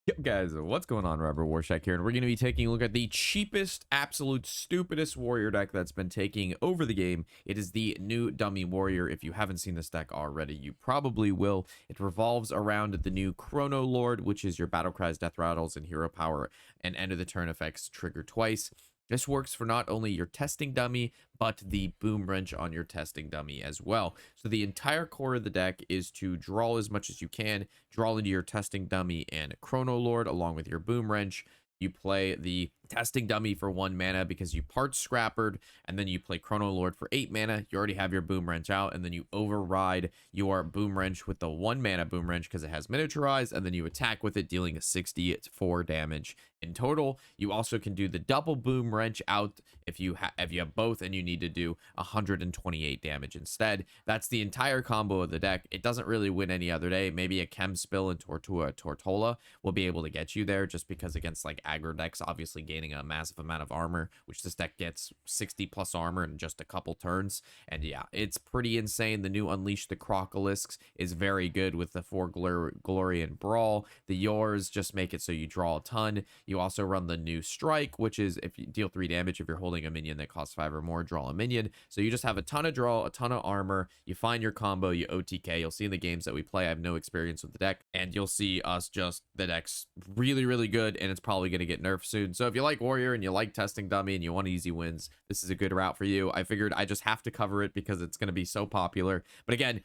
Yo guys, what's going on? Robert Warshack here, and we're going to be taking a look at the cheapest, absolute stupidest warrior deck that's been taking over the game. It is the NewDummy Warrior. If you haven't seen this deck already, you probably will. It revolves around the new Chrono-Lord, which is your battle cries, death rattles, and hero power, and end of the turn effects trigger twice. This works for not only your testing dummy, but the boom wrench on your testing dummy as well. So the entire core of the deck is to draw as much as you can, draw into your testing dummy and Chrono-Lord along with your boom wrench. You play the testing dummy for 1 mana because you part scrappered, and then you play Chrono-Lord for 8 mana. You already have your boom wrench out, and then you override your boom wrench with the 1 mana boom wrench because it has miniaturized, and then you attack with it, dealing a 64 damage in total. You also can do the double boom wrench out if you have both, and you need to do 128 damage instead. That's the entire combo of the deck. It doesn't really win any other day. Maybe a Chem Spill and Tortolla will be able to get you there, just because against like aggro decks, obviously gaining a massive amount of armor, which this deck gets 60 plus armor in just a couple turns. And yeah, it's pretty insane. The new Unleash the Crocolisks is very good with the 4 glory and Brawl. The Yores just make it so you draw a ton. You also run the new Strike, which is if you deal 3 damage if you're holding a minion that costs 5 or more, draw a minion. So you just have a ton of draw, a ton of armor. You find your combo, you OTK. You'll see in the games that we play, I have no experience with the deck, and you'll see us just, the deck's really, really good, and it's probably going to get nerfed soon. So if you like Warrior and you like testing dummy and you want easy wins, this is a good route for you. I figured I just have to cover it because it's going to be so popular. But again,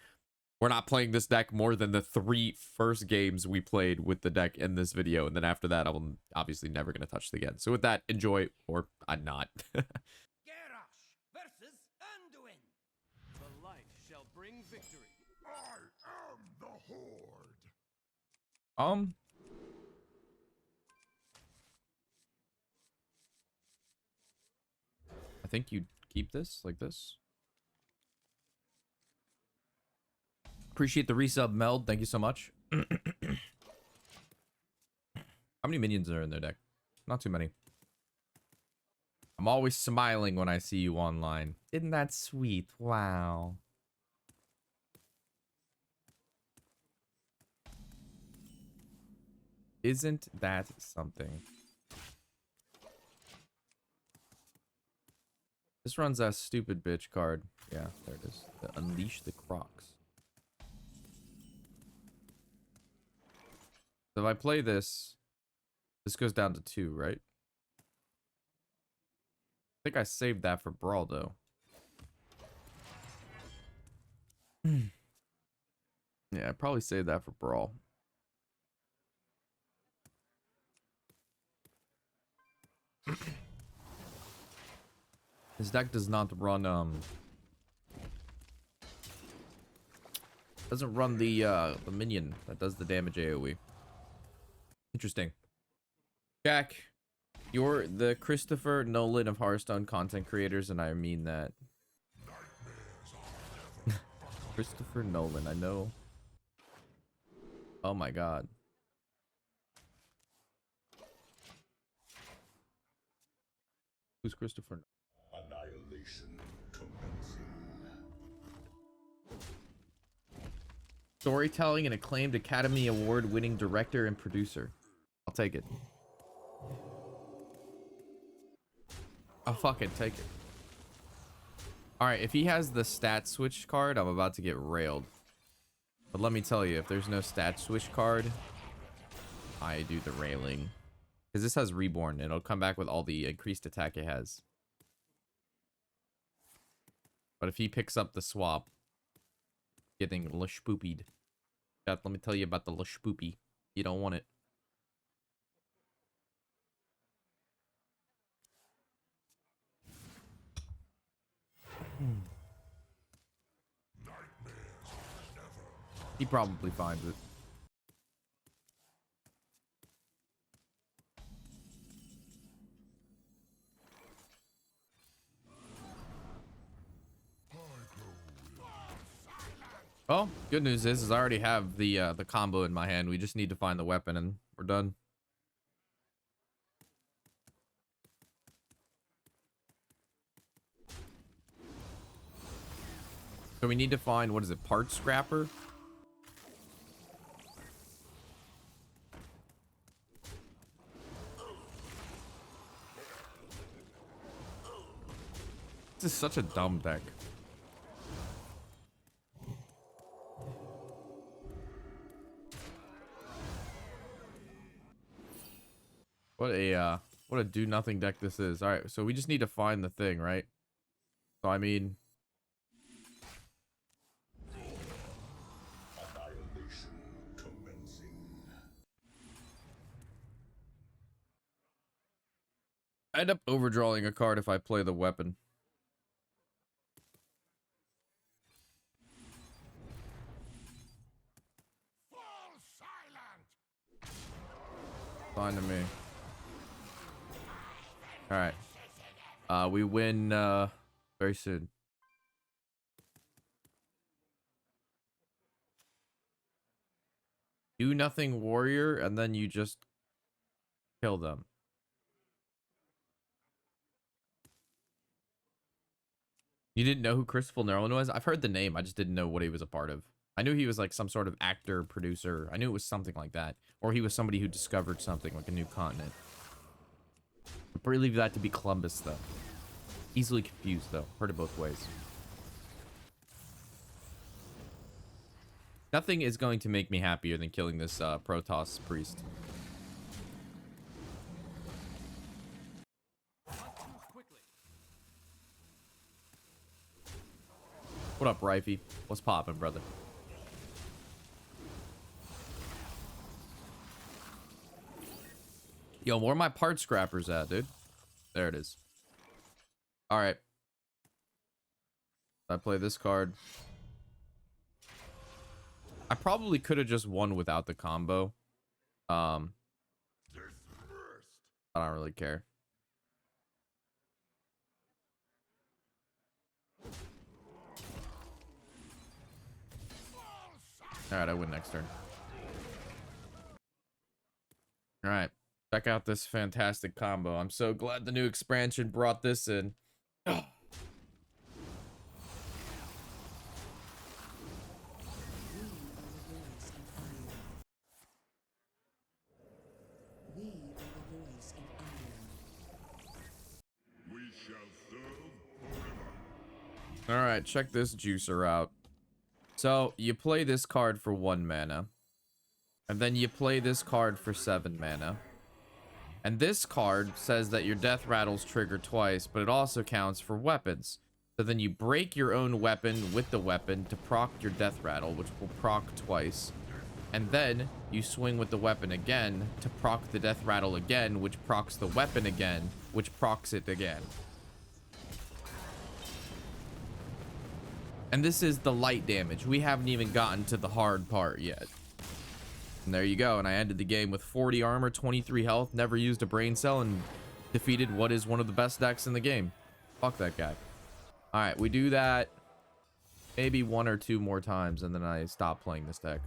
we're not playing this deck more than the 3 first games we played with the deck in this video. And then after that, I'm obviously never going to touch it again. So with that, enjoy, or I'm not. Garrosh versus Anduin. The light shall bring victory. I am the Horde. I think you keep this like this. Appreciate the resub, Meld. Thank you so much. How many minions are in their deck? Not too many. I'm always smiling when I see you online. Isn't that sweet? Wow. Isn't that something? This runs that stupid bitch card. Yeah, there it is. The Unleash the Crocs. So if I play this, this goes down to 2, right? I think I saved that for Brawl, though. Yeah, I probably saved that for Brawl. This deck does not run, doesn't run the minion that does the damage AoE. Interesting. Jack, you're the Christopher Nolan of Hearthstone content creators, and I mean that. Christopher Nolan, I know. Oh my god. Who's Christopher? Annihilation commencing. Storytelling and acclaimed Academy Award winning director and producer. I'll take it. I'll fucking take it. Alright, if he has the stat switch card, I'm about to get railed. But let me tell you, if there's no stat switch card, I do the railing. Because this has Reborn, and it'll come back with all the increased attack it has. But if he picks up the swap, getting lashpoopied. Let me tell you about the lashpoopy. You don't want it. He probably finds it. Well, good news is I already have the combo in my hand. We just need to find the weapon and we're done. So we need to find, what is it, part scrapper? This is such a dumb deck. What a do nothing deck this is. All right, so we just need to find the thing, right? So I mean, Annihilation commencing. I end up overdrawing a card if I play the weapon. Fall silent. Fine to me. All right. We win very soon. Do nothing warrior, and then you just kill them. You didn't know who Christopher Nolan was? I've heard the name. I just didn't know what he was a part of. I knew he was like some sort of actor, producer. I knew it was something like that. Or he was somebody who discovered something like a new continent. I believe that to be Columbus, though. Easily confused, though. Heard it both ways. Nothing is going to make me happier than killing this Protoss priest. What up, Rifey? What's poppin', brother? Yo, where are my part scrappers at, dude? There it is. All right. I play this card. I probably could have just won without the combo. I don't really care. All right, I win next turn. All right. Check out this fantastic combo. I'm so glad the new expansion brought this in. Ugh. We shall serve forever. All right, check this juicer out. So you play this card for 1 mana. And then you play this card for 7 mana. And this card says that your death rattles trigger twice, but it also counts for weapons. So then you break your own weapon with the weapon to proc your death rattle, which will proc twice. And then you swing with the weapon again to proc the death rattle again, which procs the weapon again, which procs it again. And this is the light damage. We haven't even gotten to the hard part yet. And there you go. And I ended the game with 40 armor, 23 health, never used a brain cell, and defeated what is one of the best decks in the game. Fuck that guy. All right, we do that maybe 1 or 2 more times, and then I stop playing this deck.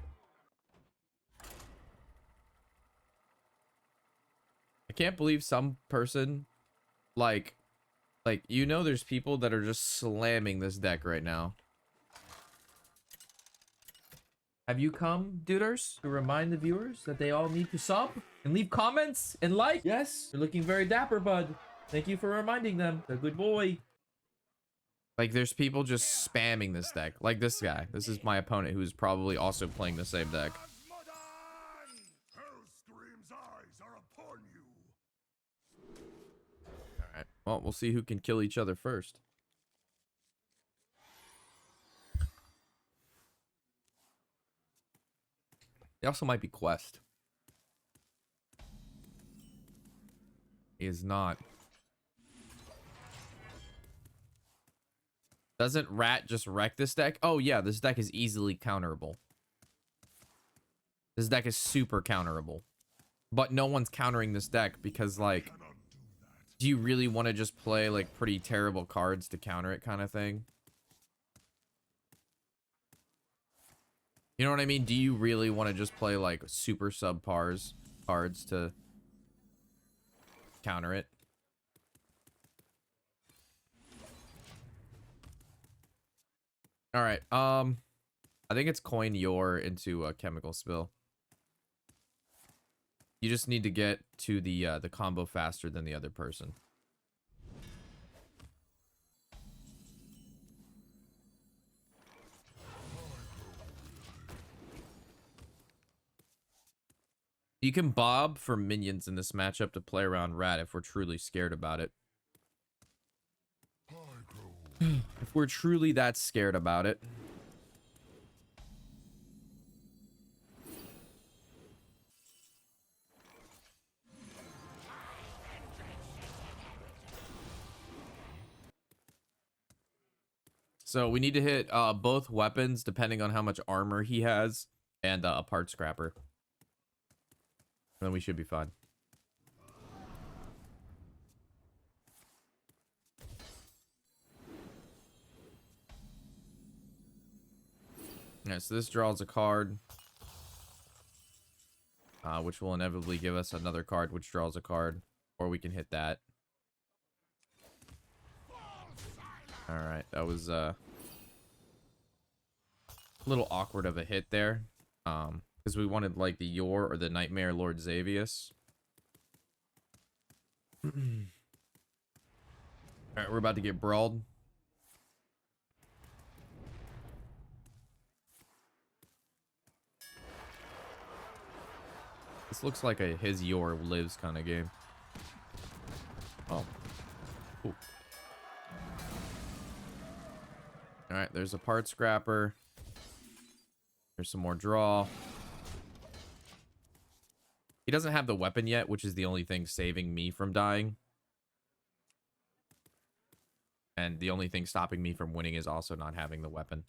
I can't believe some person, like, you know, there's people that are just slamming this deck right now. Have you come, duders, to remind the viewers that they all need to sub and leave comments and like? Yes, you're looking very dapper, bud. Thank you for reminding them. They're a good boy. Like, there's people just spamming this deck. Like this guy. This is my opponent who's probably also playing the same deck. Hellscream's eyes are upon you. Alright, well, we'll see who can kill each other first. He also might be Quest. He is not. Doesn't Rat just wreck this deck? Oh yeah, this deck is easily counterable. This deck is super counterable. But no one's countering this deck because, like, do you really want to just play, like, pretty terrible cards to counter it kind of thing? You know what I mean? Do you really want to just play, like, super subpars cards to counter it? All right. I think it's coin Yore into a chemical spill. You just need to get to the combo faster than the other person. You can bob for minions in this matchup to play around rat if we're truly scared about it. If we're truly that scared about it. So we need to hit both weapons depending on how much armor he has and a part scrapper. And then we should be fine. Alright, so this draws a card. Which will inevitably give us another card which draws a card. Or we can hit that. Alright, that was a little awkward of a hit there. Because we wanted like the Yore or the Nightmare Lord Xavius. Alright, we're about to get brawled. This looks like a his Yore lives kind of game. Oh. Cool. Alright, there's a part scrapper. There's some more draw. He doesn't have the weapon yet, which is the only thing saving me from dying. And the only thing stopping me from winning is also not having the weapon.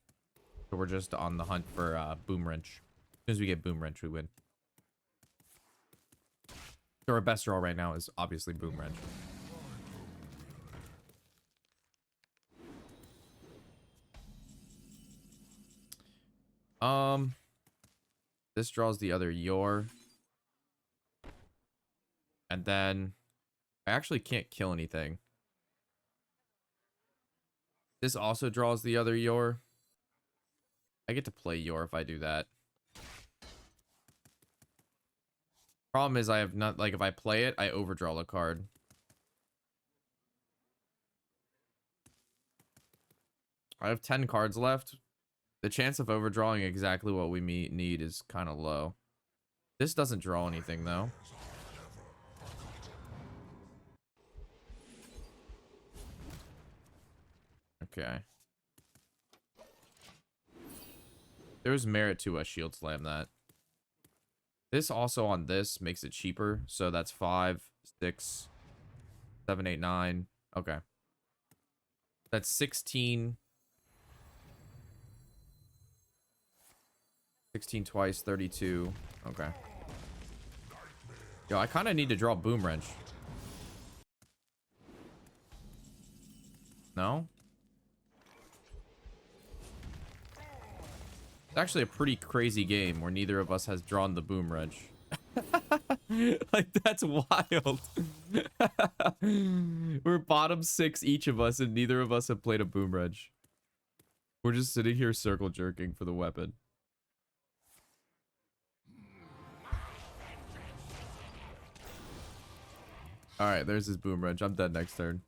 So we're just on the hunt for Boom Wrench. As soon as we get Boom Wrench, we win. So our best draw right now is obviously Boom Wrench. This draws the other Yore. And then I actually can't kill anything. This also draws the other Yore. I get to play Yore if I do that. Problem is I have not, like, if I play it, I overdraw a card. I have 10 cards left. The chance of overdrawing exactly what we need is kind of low. This doesn't draw anything, though. Okay. There's merit to a shield slam that. This also on this makes it cheaper. So that's 5, 6, 7, 8, 9. Okay. That's 16. 16 twice, 32. Okay. Yo, I kind of need to draw Boom Wrench. No? It's actually a pretty crazy game where neither of us has drawn the Boom Wrench. Like, that's wild. We're bottom 6 each of us and neither of us have played a Boom Wrench. We're just sitting here circle jerking for the weapon. Alright, there's his Boom Wrench. I'm dead next turn.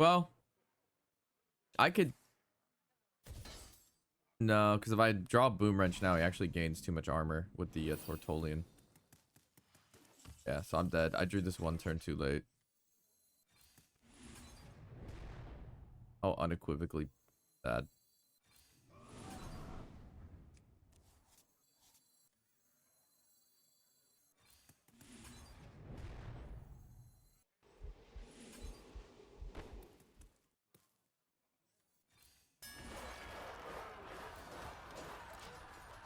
Well, I could... No, because if I draw Boom Wrench now, he actually gains too much armor with the Tortollian. Yeah, so I'm dead. I drew this one turn too late. Oh, unequivocally bad.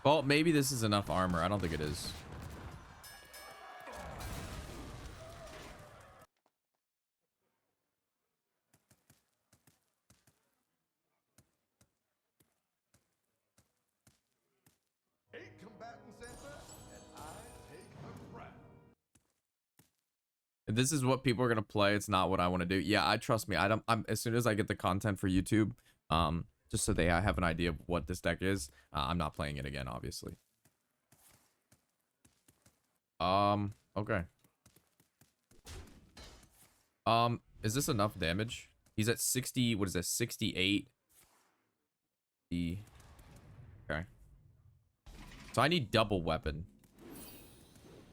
Well, maybe this is enough armor. I don't think it is. If this is what people are gonna play, it's not what I want to do. Yeah, trust me. I'm as soon as I get the content for YouTube, just so they have an idea of what this deck is, I'm not playing it again, obviously. Okay. Is this enough damage? He's at 60. What is this? 68. Okay. So I need double weapon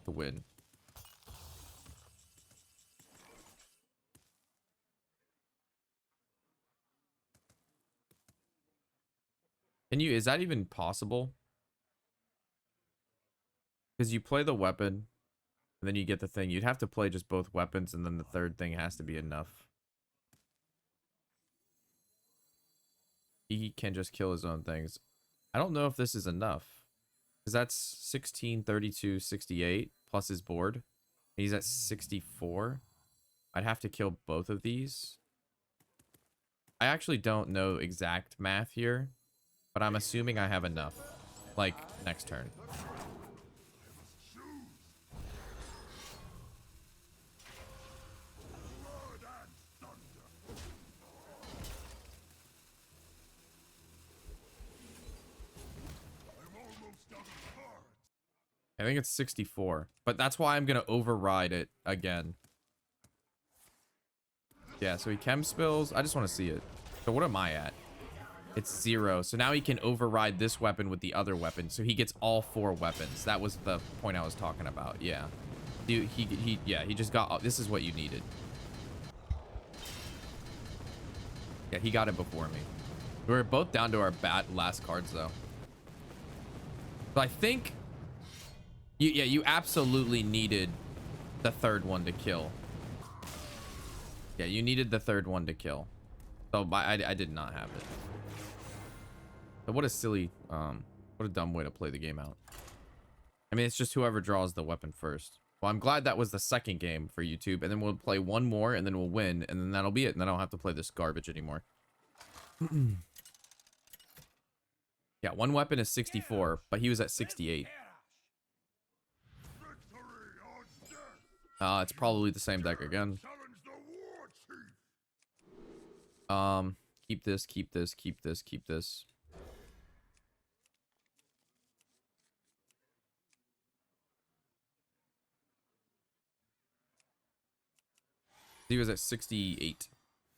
to win. Is that even possible? Because you play the weapon and then you get the thing. You'd have to play just both weapons and then the third thing has to be enough. He can just kill his own things. I don't know if this is enough. Because that's 16, 32, 68 plus his board. He's at 64. I'd have to kill both of these. I actually don't know exact math here, but I'm assuming I have enough. Like, next turn. I think it's 64, but that's why I'm gonna override it again. Yeah, so he chem spills. I just want to see it. So what am I at? It's 0. So now he can override this weapon with the other weapon. So he gets all 4 weapons. That was the point I was talking about. Yeah. Dude, he just got, this is what you needed. Yeah, he got it before me. We're both down to our last cards though. So I think, yeah, you absolutely needed the third one to kill. Yeah, you needed the third one to kill. So I did not have it. So what a silly, what a dumb way to play the game out. I mean, it's just whoever draws the weapon first. Well, I'm glad that was the second game for YouTube, and then we'll play one more, and then we'll win, and then that'll be it, and then I don't have to play this garbage anymore. Yeah, one weapon is 64, but he was at 68. It's probably the same deck again. Keep this, keep this, keep this, keep this. He was at 68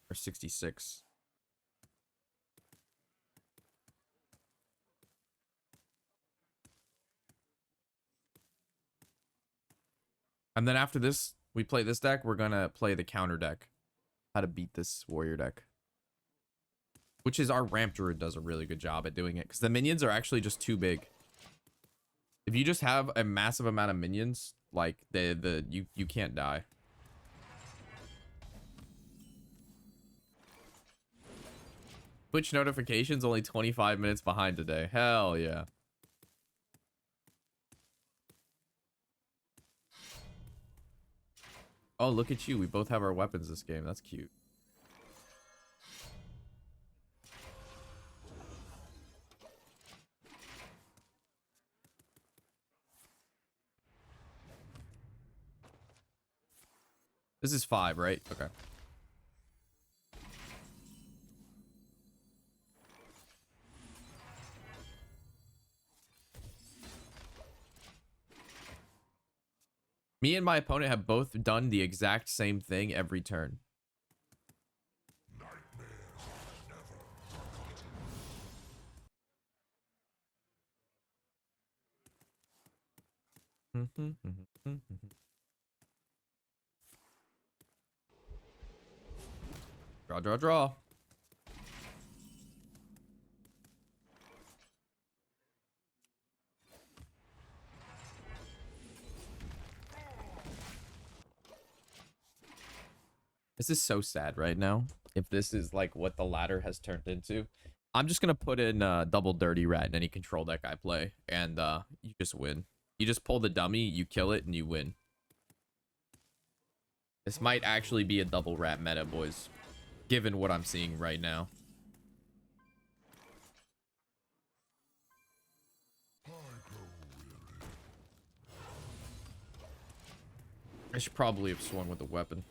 or 66. And then after this, we play this deck. We're gonna play the counter deck. How to beat this warrior deck. Which is our Ramp Druid does a really good job at doing it. Because the minions are actually just too big. If you just have a massive amount of minions, like you can't die. Twitch notifications only 25 minutes behind today. Hell yeah. Oh, look at you. We both have our weapons this game. That's cute. This is 5, right? Okay. Me and my opponent have both done the exact same thing every turn. Draw, draw, draw. This is so sad right now. If this is like what the ladder has turned into, I'm just gonna put in double dirty rat in any control deck I play, and you just win. You just pull the dummy, you kill it, and you win. This might actually be a double rat meta, boys, given what I'm seeing right now. I should probably have swung with a weapon.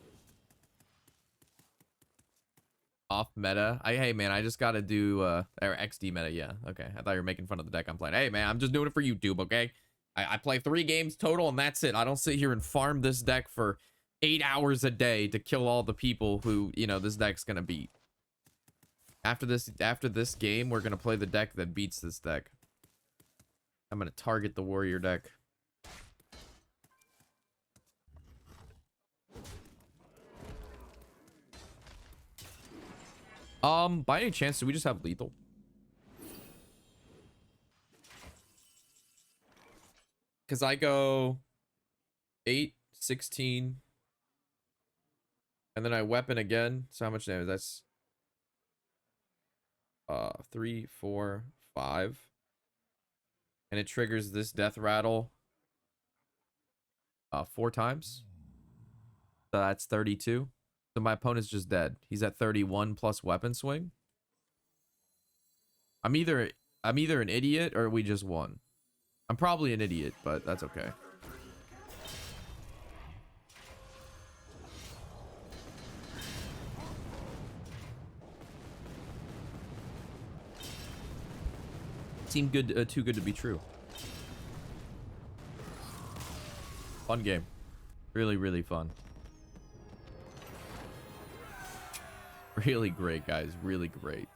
Off meta. Hey man, I just gotta do or XD meta. Yeah, okay. I thought you were making fun of the deck I'm playing. Hey man, I'm just doing it for YouTube, okay? I play 3 games total and that's it. I don't sit here and farm this deck for 8 hours a day to kill all the people who, you know, this deck's gonna beat. After this game, we're gonna play the deck that beats this deck. I'm gonna target the warrior deck. By any chance, do we just have lethal? Because I go 8, 16, and then I weapon again. So how much damage? That's 3, 4, 5. And it triggers this death rattle 4 times. So that's 32. So my opponent's just dead. He's at 31 plus weapon swing. I'm either an idiot or we just won. I'm probably an idiot, but that's okay. Seemed good, too good to be true. Fun game. Really, really fun. Really great, guys. Really great.